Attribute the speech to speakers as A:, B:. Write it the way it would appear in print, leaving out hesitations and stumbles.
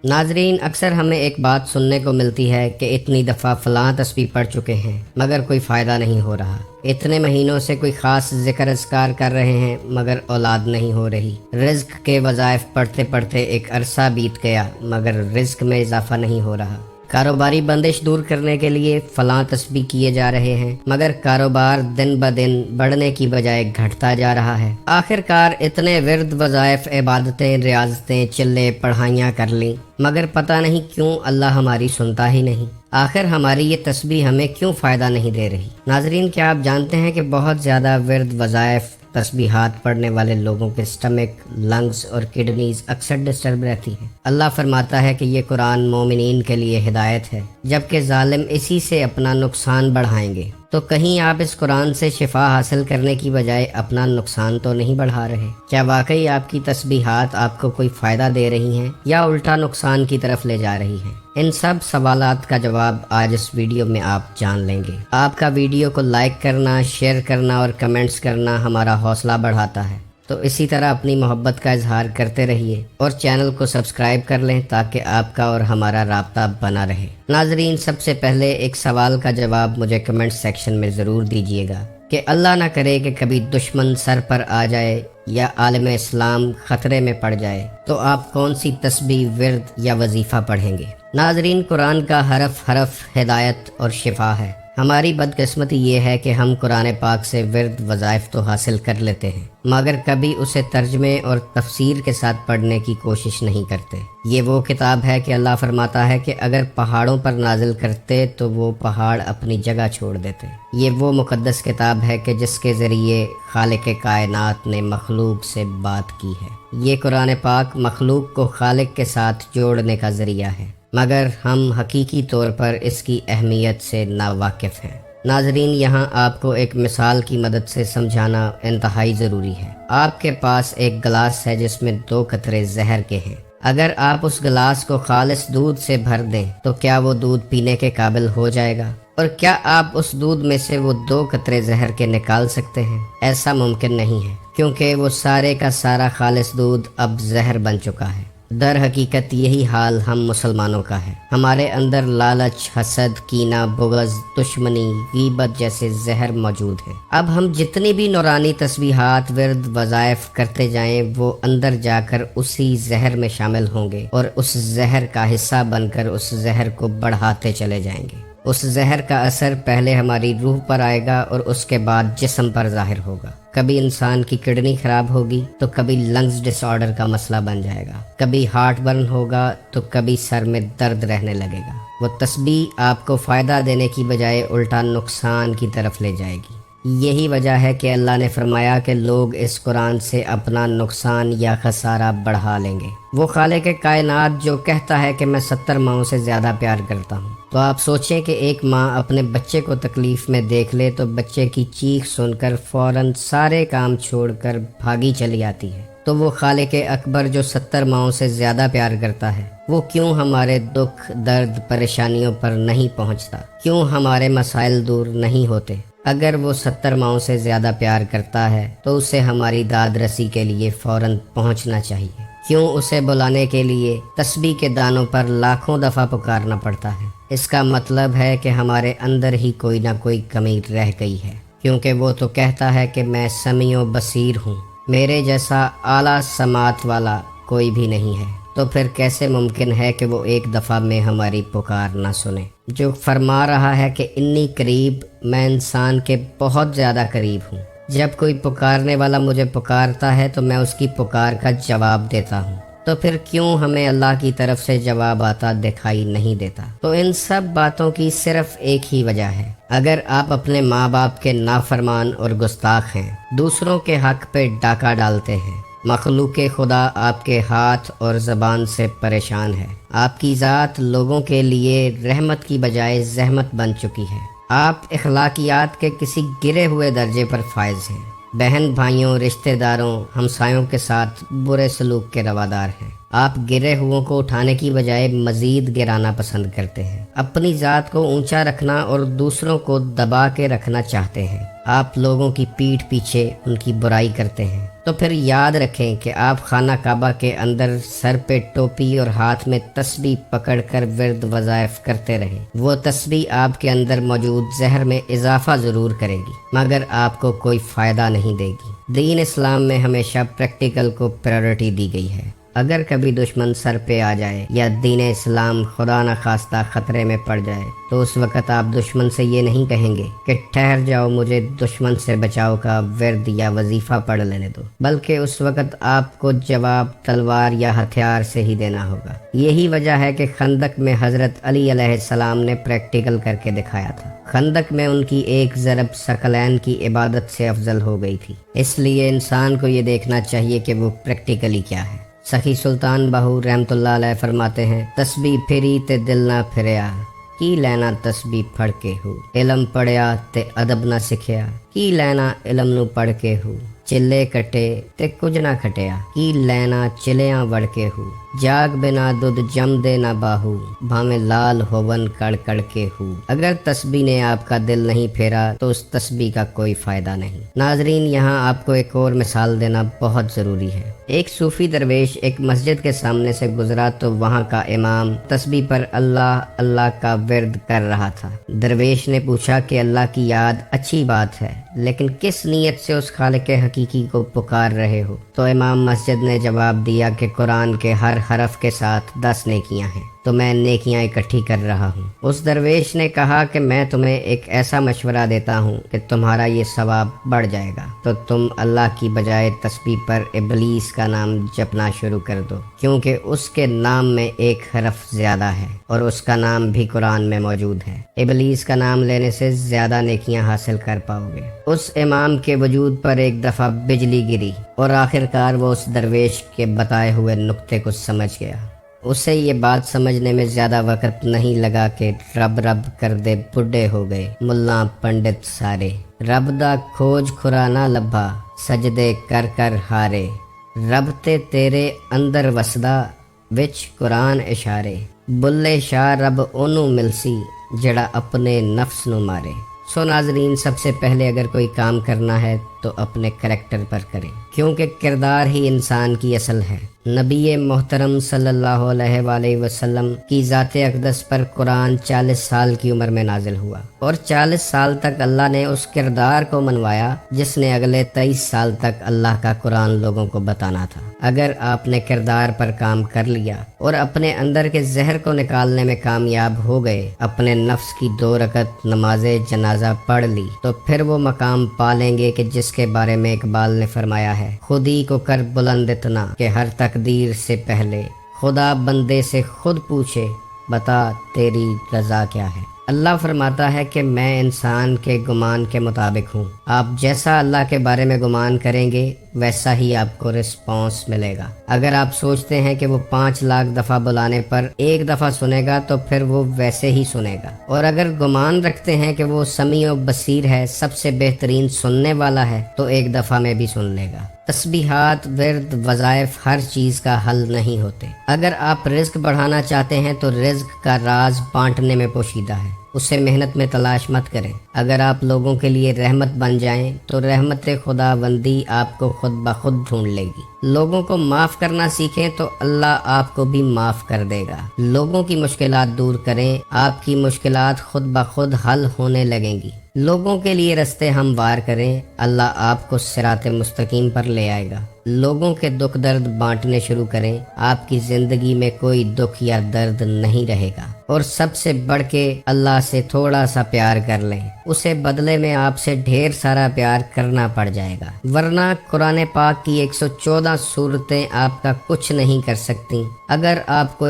A: ناظرین، اکثر ہمیں ایک بات سننے کو ملتی ہے کہ اتنی دفعہ فلاں تسبیح پڑھ چکے ہیں مگر کوئی فائدہ نہیں ہو رہا، اتنے مہینوں سے کوئی خاص ذکر اذکار کر رہے ہیں مگر اولاد نہیں ہو رہی، رزق کے وظائف پڑھتے پڑھتے ایک عرصہ بیت گیا مگر رزق میں اضافہ نہیں ہو رہا، کاروباری بندش دور کرنے کے لیے فلاں تسبیح کیے جا رہے ہیں مگر کاروبار دن بدن بڑھنے کی بجائے گھٹتا جا رہا ہے۔ آخر کار اتنے ورد وظائف عبادتیں ریاضتیں چلے پڑھائیاں کر لیں مگر پتہ نہیں کیوں اللہ ہماری سنتا ہی نہیں، آخر ہماری یہ تسبیح ہمیں کیوں فائدہ نہیں دے رہی۔ ناظرین، کیا آپ جانتے ہیں کہ بہت زیادہ ورد وظائف تسبیحات پڑھنے والے لوگوں کے سٹمک، لنگز اور کڈنیز اکثر ڈسٹرب رہتی ہیں۔ اللہ فرماتا ہے کہ یہ قرآن مومنین کے لیے ہدایت ہے جبکہ ظالم اسی سے اپنا نقصان بڑھائیں گے۔ تو کہیں آپ اس قرآن سے شفا حاصل کرنے کی بجائے اپنا نقصان تو نہیں بڑھا رہے؟ کیا واقعی آپ کی تسبیحات آپ کو کوئی فائدہ دے رہی ہیں یا الٹا نقصان کی طرف لے جا رہی ہیں؟ ان سب سوالات کا جواب آج اس ویڈیو میں آپ جان لیں گے۔ آپ کا ویڈیو کو لائک کرنا، شیئر کرنا اور کمنٹس کرنا ہمارا حوصلہ بڑھاتا ہے، تو اسی طرح اپنی محبت کا اظہار کرتے رہیے اور چینل کو سبسکرائب کر لیں تاکہ آپ کا اور ہمارا رابطہ بنا رہے۔ ناظرین، سب سے پہلے ایک سوال کا جواب مجھے کمنٹ سیکشن میں ضرور دیجیے گا کہ اللہ نہ کرے کہ کبھی دشمن سر پر آ جائے یا عالم اسلام خطرے میں پڑ جائے تو آپ کون سی تسبیح، ورد یا وظیفہ پڑھیں گے؟ ناظرین، قرآن کا حرف حرف ہدایت اور شفا ہے۔ ہماری بدقسمتی یہ ہے کہ ہم قرآن پاک سے ورد وظائف تو حاصل کر لیتے ہیں مگر کبھی اسے ترجمے اور تفسیر کے ساتھ پڑھنے کی کوشش نہیں کرتے۔ یہ وہ کتاب ہے کہ اللہ فرماتا ہے کہ اگر پہاڑوں پر نازل کرتے تو وہ پہاڑ اپنی جگہ چھوڑ دیتے۔ یہ وہ مقدس کتاب ہے کہ جس کے ذریعے خالق کائنات نے مخلوق سے بات کی ہے۔ یہ قرآن پاک مخلوق کو خالق کے ساتھ جوڑنے کا ذریعہ ہے مگر ہم حقیقی طور پر اس کی اہمیت سے ناواقف ہیں۔ ناظرین، یہاں آپ کو ایک مثال کی مدد سے سمجھانا انتہائی ضروری ہے۔ آپ کے پاس ایک گلاس ہے جس میں 2 قطرے زہر کے ہیں۔ اگر آپ اس گلاس کو خالص دودھ سے بھر دیں تو کیا وہ دودھ پینے کے قابل ہو جائے گا؟ اور کیا آپ اس دودھ میں سے وہ 2 قطرے زہر کے نکال سکتے ہیں؟ ایسا ممکن نہیں ہے کیونکہ وہ سارے کا سارا خالص دودھ اب زہر بن چکا ہے۔ در حقیقت یہی حال ہم مسلمانوں کا ہے۔ ہمارے اندر لالچ، حسد، کینہ، بغض، دشمنی، غیبت جیسے زہر موجود ہیں۔ اب ہم جتنی بھی نورانی تسبیحات، ورد وظائف کرتے جائیں وہ اندر جا کر اسی زہر میں شامل ہوں گے اور اس زہر کا حصہ بن کر اس زہر کو بڑھاتے چلے جائیں گے۔ اس زہر کا اثر پہلے ہماری روح پر آئے گا اور اس کے بعد جسم پر ظاہر ہوگا۔ کبھی انسان کی کڈنی خراب ہوگی تو کبھی لنگز ڈس آرڈر کا مسئلہ بن جائے گا، کبھی ہارٹ برن ہوگا تو کبھی سر میں درد رہنے لگے گا۔ وہ تسبیح آپ کو فائدہ دینے کی بجائے الٹا نقصان کی طرف لے جائے گی۔ یہی وجہ ہے کہ اللہ نے فرمایا کہ لوگ اس قرآن سے اپنا نقصان یا خسارہ بڑھا لیں گے۔ وہ خالق کائنات جو کہتا ہے کہ میں 70 ماؤں سے زیادہ پیار کرتا ہوں، تو آپ سوچیں کہ ایک ماں اپنے بچے کو تکلیف میں دیکھ لے تو بچے کی چیخ سن کر فوراً سارے کام چھوڑ کر بھاگی چلی آتی ہے، تو وہ خالق اکبر جو 70 ماؤں سے زیادہ پیار کرتا ہے وہ کیوں ہمارے دکھ، درد، پریشانیوں پر نہیں پہنچتا؟ کیوں ہمارے مسائل دور نہیں ہوتے؟ اگر وہ 70 ماؤں سے زیادہ پیار کرتا ہے تو اسے ہماری داد رسی کے لیے فوراً پہنچنا چاہیے۔ کیوں اسے بلانے کے لیے تسبیح کے دانوں پر لاکھوں دفعہ پکارنا پڑتا ہے؟ اس کا مطلب ہے کہ ہمارے اندر ہی کوئی نہ کوئی کمی رہ گئی ہے، کیونکہ وہ تو کہتا ہے کہ میں سمیع و بصیر ہوں، میرے جیسا اعلیٰ سماعت والا کوئی بھی نہیں ہے، تو پھر کیسے ممکن ہے کہ وہ ایک دفعہ میں ہماری پکار نہ سنے؟ جو فرما رہا ہے کہ انی قریب، میں انسان کے بہت زیادہ قریب ہوں، جب کوئی پکارنے والا مجھے پکارتا ہے تو میں اس کی پکار کا جواب دیتا ہوں، تو پھر کیوں ہمیں اللہ کی طرف سے جواب آتا دکھائی نہیں دیتا؟ تو ان سب باتوں کی صرف ایک ہی وجہ ہے، اگر آپ اپنے ماں باپ کے نافرمان اور گستاخ ہیں، دوسروں کے حق پہ ڈاکہ ڈالتے ہیں، مخلوق خدا آپ کے ہاتھ اور زبان سے پریشان ہے، آپ کی ذات لوگوں کے لیے رحمت کی بجائے زحمت بن چکی ہے، آپ اخلاقیات کے کسی گرے ہوئے درجے پر فائز ہیں، بہن بھائیوں، رشتہ داروں، ہمسایوں کے ساتھ برے سلوک کے روادار ہیں، آپ گرے ہوئوں کو اٹھانے کی بجائے مزید گرانا پسند کرتے ہیں، اپنی ذات کو اونچا رکھنا اور دوسروں کو دبا کے رکھنا چاہتے ہیں، آپ لوگوں کی پیٹھ پیچھے ان کی برائی کرتے ہیں، تو پھر یاد رکھیں کہ آپ خانہ کعبہ کے اندر سر پہ ٹوپی اور ہاتھ میں تسبیح پکڑ کر ورد وظائف کرتے رہیں۔ وہ تسبیح آپ کے اندر موجود زہر میں اضافہ ضرور کرے گی مگر آپ کو کوئی فائدہ نہیں دے گی۔ دین اسلام میں ہمیشہ پریکٹیکل کو پریورٹی دی گئی ہے۔ اگر کبھی دشمن سر پہ آ جائے یا دین اسلام خدا نخواستہ خطرے میں پڑ جائے تو اس وقت آپ دشمن سے یہ نہیں کہیں گے کہ ٹھہر جاؤ، مجھے دشمن سے بچاؤ کا ورد یا وظیفہ پڑھ لینے دو، بلکہ اس وقت آپ کو جواب تلوار یا ہتھیار سے ہی دینا ہوگا۔ یہی وجہ ہے کہ خندق میں حضرت علی علیہ السلام نے پریکٹیکل کر کے دکھایا تھا۔ خندق میں ان کی ایک ضرب ثقلین کی عبادت سے افضل ہو گئی تھی۔ اس لیے انسان کو یہ دیکھنا چاہیے کہ وہ پریکٹیکلی کیا ہے۔ سخی سلطان باہو رحمت اللہ علیہ فرماتے ہیں، تسبیح پھری تے دل نہ پھریا، کی لینا تسبیح پڑھ کے ہو، علم پڑھیا تے ادب نہ سکھیا، کی لینا علم نو پڑھ کے ہو، چلے کٹے تے کچھ نہ کھٹیا، کی لینا چلیاں وڑ کے ہو، جاگ بنا دودھ جم دے نہ باہو، بھامے لال ہوون کڑ کڑ کے ہو۔ اگر تسبیح نے آپ کا دل نہیں پھیرا تو اس تسبیح کا کوئی فائدہ نہیں۔ ناظرین، یہاں آپ کو ایک اور مثال دینا بہت ضروری ہے۔ ایک صوفی درویش ایک مسجد کے سامنے سے گزرا تو وہاں کا امام تسبیح پر اللہ اللہ کا ورد کر رہا تھا۔ درویش نے پوچھا کہ اللہ کی یاد اچھی بات ہے، لیکن کس نیت سے اس خالق حقیقی کو پکار رہے ہو؟ تو امام مسجد نے جواب دیا کہ قرآن کے ہر حرف کے ساتھ 10 نیکیاں ہیں، تو میں نیکیاں اکٹھی کر رہا ہوں۔ اس درویش نے کہا کہ میں تمہیں ایک ایسا مشورہ دیتا ہوں کہ تمہارا یہ ثواب بڑھ جائے گا، تو تم اللہ کی بجائے تسبیح پر ابلیس کا نام جپنا شروع کر دو، کیونکہ اس کے نام میں ایک حرف زیادہ ہے اور اس کا نام بھی قرآن میں موجود ہے۔ ابلیس کا نام لینے سے زیادہ نیکیاں حاصل کر پاؤ گے۔ اس امام کے وجود پر ایک دفعہ بجلی گری اور آخرکار وہ اس درویش کے بتائے ہوئے نقطے کو سمجھ گیا۔ اسے یہ بات سمجھنے میں زیادہ وقت نہیں لگا کہ رب رب کر دے بڈھے ہو گئے ملا پنڈت سارے، رب دا کھوج کھرا نہ لبھا، سجدے کر کر ہارے، رب تے تیرے اندر وسدا وچ قرآن اشارے، بلے شاہ رب اونوں ملسی جڑا اپنے نفس نو مارے۔ سو ناظرین، سب سے پہلے اگر کوئی کام کرنا ہے تو اپنے کریکٹر پر کریں، کیونکہ کردار ہی انسان کی اصل ہے۔ نبی محترم صلی اللہ علیہ وآلہ وسلم کی ذات اقدس پر قرآن 40 سال کی عمر میں نازل ہوا، اور 40 سال تک اللہ نے اس کردار کو منوایا جس نے اگلے 23 سال تک اللہ کا قرآن لوگوں کو بتانا تھا۔ اگر آپ نے کردار پر کام کر لیا اور اپنے اندر کے زہر کو نکالنے میں کامیاب ہو گئے، اپنے نفس کی 2 رکعت نماز جنازہ پڑھ لی، تو پھر وہ مقام پالیں گے کہ جس کے بارے میں اقبال نے فرمایا ہے، خودی کو کر بلند اتنا کہ ہر تقدیر سے پہلے خدا بندے سے خود پوچھے، بتا تیری رضا کیا ہے۔ اللہ فرماتا ہے کہ میں انسان کے گمان کے مطابق ہوں، آپ جیسا اللہ کے بارے میں گمان کریں گے ویسا ہی آپ کو رسپانس ملے گا۔ اگر آپ سوچتے ہیں کہ وہ 5 لاکھ دفعہ بلانے پر 1 دفعہ سنے گا تو پھر وہ ویسے ہی سنے گا، اور اگر گمان رکھتے ہیں کہ وہ سمیع و بصیر ہے، سب سے بہترین سننے والا ہے، تو 1 دفعہ میں بھی سن لے گا۔ تسبیحات، ورد، وظائف ہر چیز کا حل نہیں ہوتے۔ اگر آپ رزق بڑھانا چاہتے ہیں تو رزق کا راز بانٹنے میں پوشیدہ ہے، اسے محنت میں تلاش مت کریں۔ اگر آپ لوگوں کے لیے رحمت بن جائیں تو رحمت خدا بندی آپ کو خود بخود ڈھونڈ لے گی۔ لوگوں کو معاف کرنا سیکھیں تو اللہ آپ کو بھی معاف کر دے گا۔ لوگوں کی مشکلات دور کریں، آپ کی مشکلات خود بخود حل ہونے لگیں گی۔ لوگوں کے لیے رستے ہموار کریں، اللہ آپ کو صراط مستقیم پر لے آئے گا۔ لوگوں کے دکھ درد بانٹنے شروع کریں، آپ کی زندگی میں کوئی دکھ یا درد نہیں رہے گا۔ اور سب سے بڑھ کے اللہ سے تھوڑا سا پیار کر لیں، اسے بدلے میں آپ سے ڈھیر سارا پیار کرنا پڑ جائے گا، ورنہ قرآن پاک کی 114 سورتیں آپ کا کچھ نہیں کر سکتی۔ اگر آپ کو